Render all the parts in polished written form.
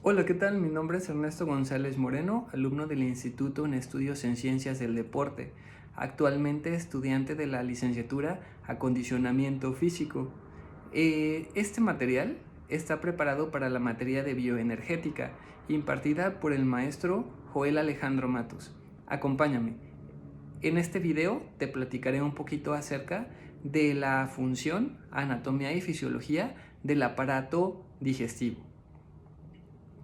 Hola, ¿qué tal? Mi nombre es Ernesto González Moreno, alumno del Instituto en Estudios en Ciencias del Deporte, actualmente estudiante de la licenciatura Acondicionamiento Físico. Este material está preparado para la materia de bioenergética, impartida por el maestro Joel Alejandro Matos. Acompáñame. En este video te platicaré un poquito acerca de la función, anatomía y fisiología del aparato digestivo.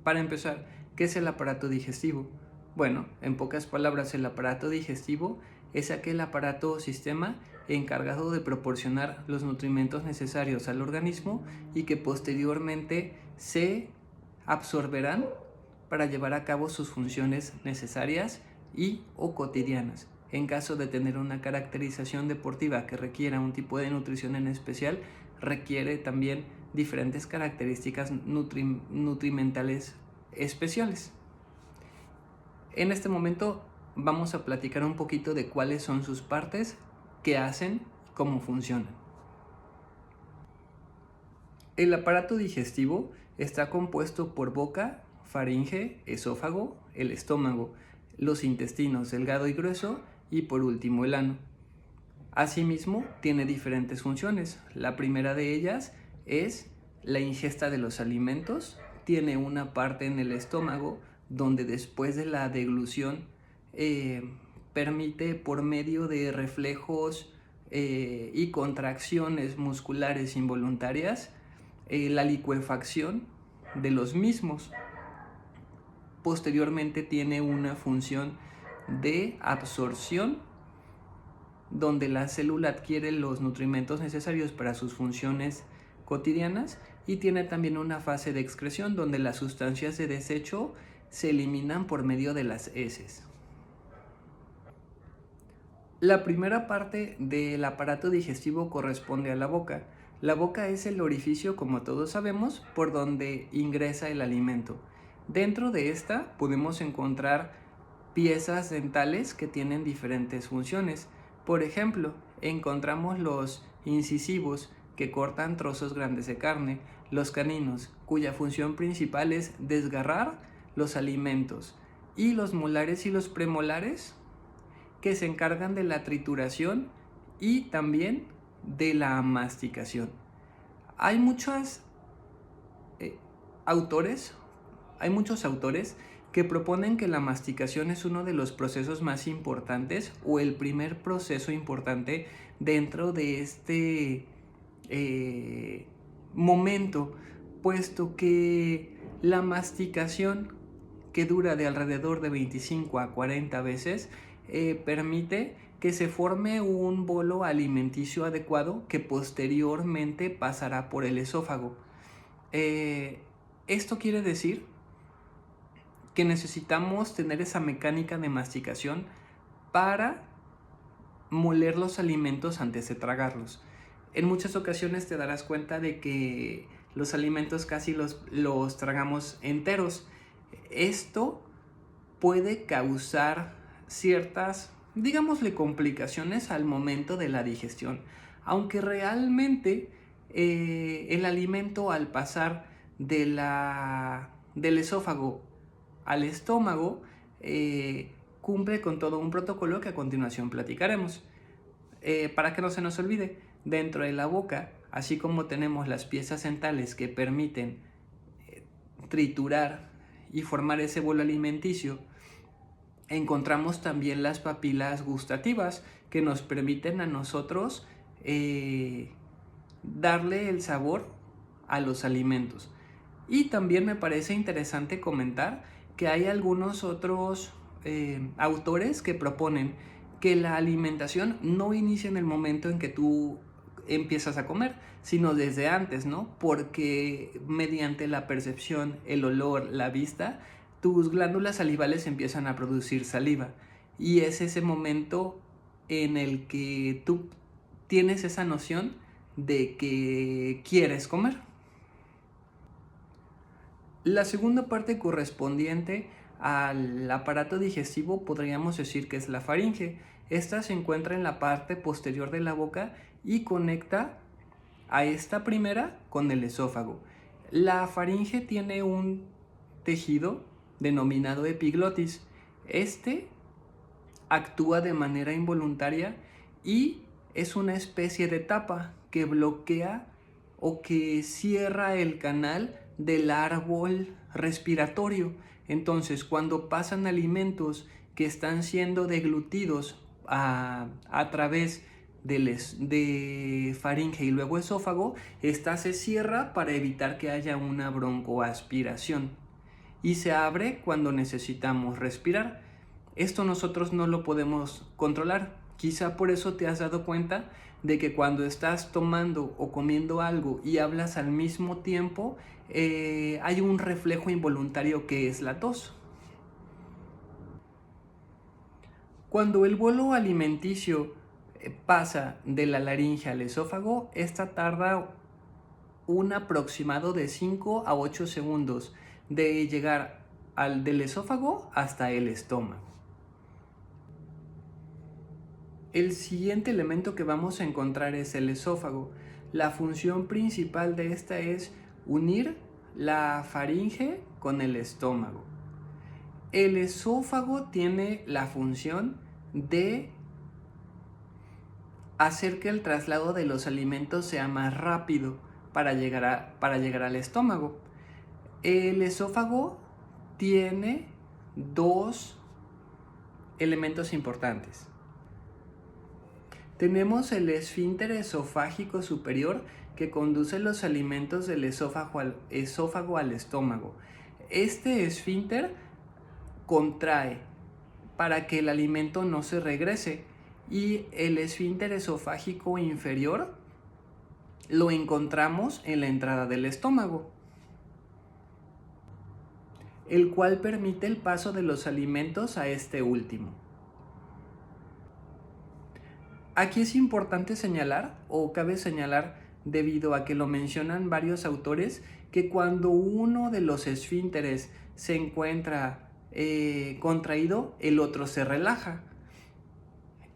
Para empezar, ¿qué es el aparato digestivo? Bueno, en pocas palabras, el aparato digestivo es aquel aparato o sistema encargado de proporcionar los nutrimentos necesarios al organismo y que posteriormente se absorberán para llevar a cabo sus funciones necesarias y o cotidianas. En caso de tener una caracterización deportiva que requiera un tipo de nutrición en especial, requiere también diferentes características nutrimentales especiales. En este momento vamos a platicar un poquito de cuáles son sus partes, qué hacen, cómo funcionan. El aparato digestivo está compuesto por boca, faringe, esófago, el estómago, los intestinos delgado y grueso y por último el ano. Asimismo, tiene diferentes funciones. La primera de ellas es la ingesta de los alimentos. Tiene una parte en el estómago donde después de la deglución permite por medio de reflejos y contracciones musculares involuntarias la licuefacción de los mismos. Posteriormente tiene una función de absorción donde la célula adquiere los nutrimentos necesarios para sus funciones cotidianas y tiene también una fase de excreción donde las sustancias de desecho se eliminan por medio de las heces. La primera parte del aparato digestivo corresponde a la boca. La boca es el orificio, como todos sabemos, por donde ingresa el alimento. Dentro de esta podemos encontrar piezas dentales que tienen diferentes funciones. Por ejemplo, encontramos los incisivos que cortan trozos grandes de carne, los caninos, cuya función principal es desgarrar los alimentos, y los molares y los premolares, que se encargan de la trituración y también de la masticación. Hay muchos autores que proponen que la masticación es uno de los procesos más importantes o el primer proceso importante dentro de este momento, puesto que la masticación, que dura de alrededor de 25 a 40 veces, permite que se forme un bolo alimenticio adecuado que posteriormente pasará por el esófago. Esto quiere decir que necesitamos tener esa mecánica de masticación para moler los alimentos antes de tragarlos. En muchas ocasiones te darás cuenta de que los alimentos casi los tragamos enteros. Esto puede causar ciertas, digámosle, complicaciones al momento de la digestión, aunque realmente el alimento, al pasar del esófago al estómago, cumple con todo un protocolo que a continuación platicaremos. Para que no se nos olvide, dentro de la boca, así como tenemos las piezas dentales que permiten triturar y formar ese bolo alimenticio, encontramos también las papilas gustativas que nos permiten a nosotros darle el sabor a los alimentos. Y también me parece interesante comentar que hay algunos otros autores que proponen que la alimentación no inicia en el momento en que tú empiezas a comer, sino desde antes, ¿no? Porque mediante la percepción, el olor, la vista, tus glándulas salivales empiezan a producir saliva. Y es ese momento en el que tú tienes esa noción de que quieres comer. La segunda parte correspondiente al aparato digestivo podríamos decir que es la faringe. Esta se encuentra en la parte posterior de la boca y conecta a esta primera con el esófago. La faringe tiene un tejido denominado epiglotis. Este actúa de manera involuntaria y es una especie de tapa que bloquea o que cierra el canal del árbol respiratorio. Entonces, cuando pasan alimentos que están siendo deglutidos a través de faringe y luego esófago, esta se cierra para evitar que haya una broncoaspiración y se abre cuando necesitamos respirar. Esto nosotros no lo podemos controlar. Quizá por eso te has dado cuenta de que cuando estás tomando o comiendo algo y hablas al mismo tiempo, hay un reflejo involuntario que es la tos. Cuando el bolo alimenticio pasa de la laringe al esófago, esta tarda un aproximado de 5 a 8 segundos de llegar del esófago hasta el estómago. El siguiente elemento que vamos a encontrar es el esófago. La función principal de esta es unir la faringe con el estómago. El esófago tiene la función de hacer que el traslado de los alimentos sea más rápido para llegar al estómago. El esófago tiene dos elementos importantes. Tenemos el esfínter esofágico superior que conduce los alimentos del esófago al estómago. Este esfínter contrae para que el alimento no se regrese y el esfínter esofágico inferior lo encontramos en la entrada del estómago, el cual permite el paso de los alimentos a este último. Aquí es importante señalar, o cabe señalar debido a que lo mencionan varios autores, que cuando uno de los esfínteres se encuentra contraído, el otro se relaja.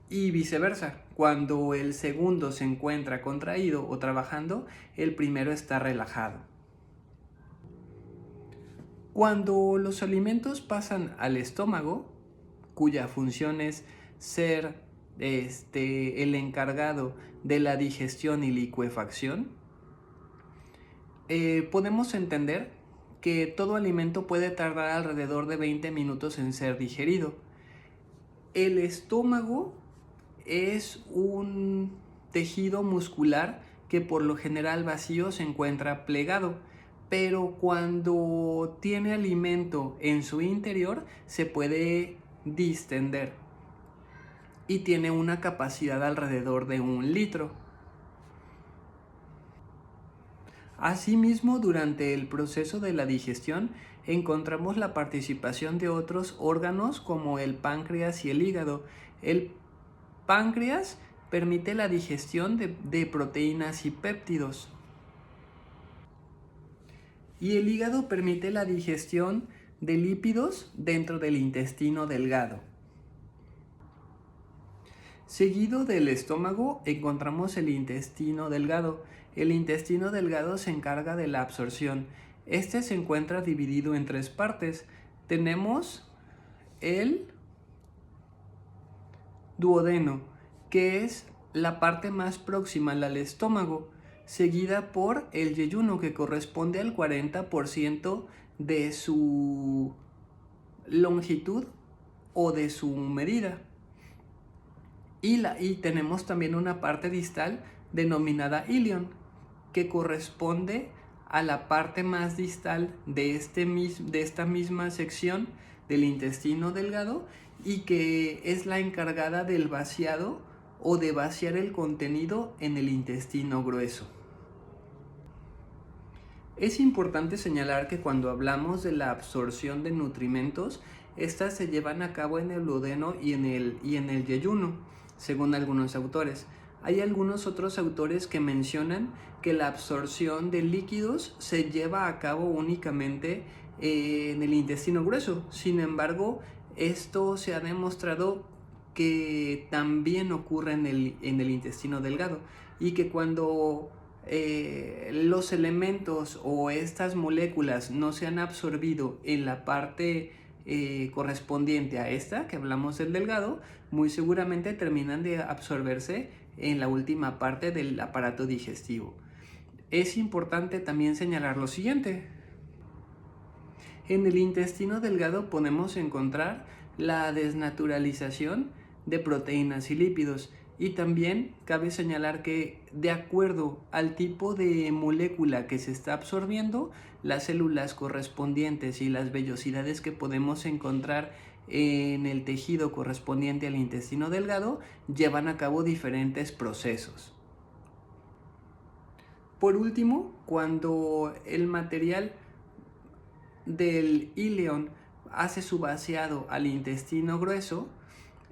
Y viceversa, cuando el segundo se encuentra contraído o trabajando, el primero está relajado. Cuando los alimentos pasan al estómago, cuya función es ser el encargado de la digestión y licuefacción, podemos entender que todo alimento puede tardar alrededor de 20 minutos en ser digerido. El estómago es un tejido muscular que por lo general vacío se encuentra plegado, pero cuando tiene alimento en su interior se puede distender y tiene una capacidad alrededor de 1 litro. Asimismo, durante el proceso de la digestión encontramos la participación de otros órganos como el páncreas y el hígado. El páncreas permite la digestión de proteínas y péptidos. Y el hígado permite la digestión de lípidos dentro del intestino delgado. Seguido del estómago encontramos el intestino delgado. El intestino delgado se encarga de la absorción. Este se encuentra dividido en 3 partes. Tenemos el duodeno, que es la parte más próxima al estómago, seguida por el yeyuno, que corresponde al 40% de su longitud o de su medida. Y tenemos también una parte distal denominada ilion, que corresponde a la parte más distal de esta misma sección del intestino delgado y que es la encargada del vaciado o de vaciar el contenido en el intestino grueso. Es importante señalar que cuando hablamos de la absorción de nutrimentos, estas se llevan a cabo en el duodeno y en el yeyuno, según algunos autores. Hay algunos otros autores que mencionan que la absorción de líquidos se lleva a cabo únicamente en el intestino grueso. Sin embargo, esto se ha demostrado que también ocurre en el intestino delgado y que cuando los elementos o estas moléculas no se han absorbido en la parte correspondiente a esta, que hablamos del delgado, muy seguramente terminan de absorberse en la última parte del aparato digestivo. Es importante también señalar lo siguiente. En el intestino delgado podemos encontrar la desnaturalización de proteínas y lípidos, y también cabe señalar que de acuerdo al tipo de molécula que se está absorbiendo, las células correspondientes y las vellosidades que podemos encontrar en el tejido correspondiente al intestino delgado llevan a cabo diferentes procesos. Por último, cuando el material del íleon hace su vaciado al intestino grueso,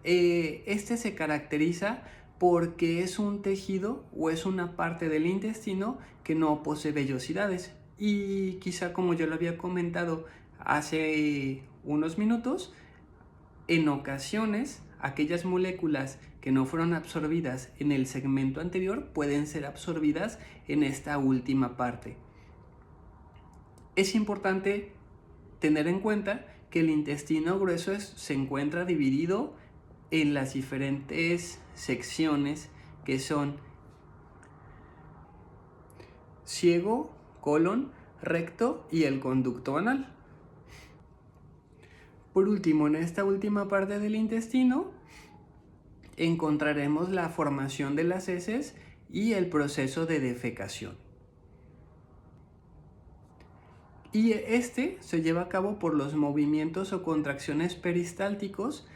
este se caracteriza porque es un tejido o es una parte del intestino que no posee vellosidades, y quizá, como yo lo había comentado hace unos minutos, en ocasiones aquellas moléculas que no fueron absorbidas en el segmento anterior pueden ser absorbidas en esta última parte. Es importante tener en cuenta que el intestino grueso se encuentra dividido en las diferentes secciones que son ciego, colon, recto y el conducto anal. Por último, en esta última parte del intestino encontraremos la formación de las heces y el proceso de defecación. Y este se lleva a cabo por los movimientos o contracciones peristálticos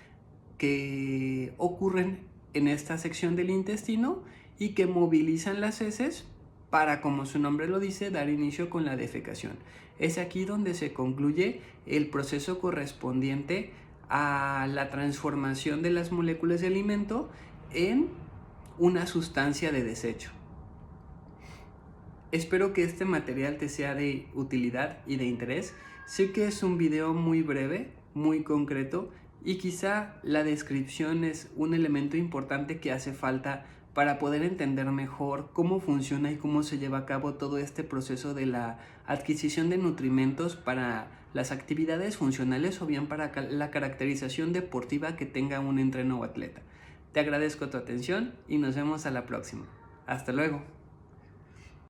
que ocurren en esta sección del intestino y que movilizan las heces para, como su nombre lo dice, dar inicio con la defecación. Es aquí donde se concluye el proceso correspondiente a la transformación de las moléculas de alimento en una sustancia de desecho. Espero que este material te sea de utilidad y de interés. Sé que es un video muy breve, muy concreto, y quizá la descripción es un elemento importante que hace falta para poder entender mejor cómo funciona y cómo se lleva a cabo todo este proceso de la adquisición de nutrimentos para las actividades funcionales o bien para la caracterización deportiva que tenga un entreno o atleta. Te agradezco tu atención y nos vemos a la próxima. Hasta luego.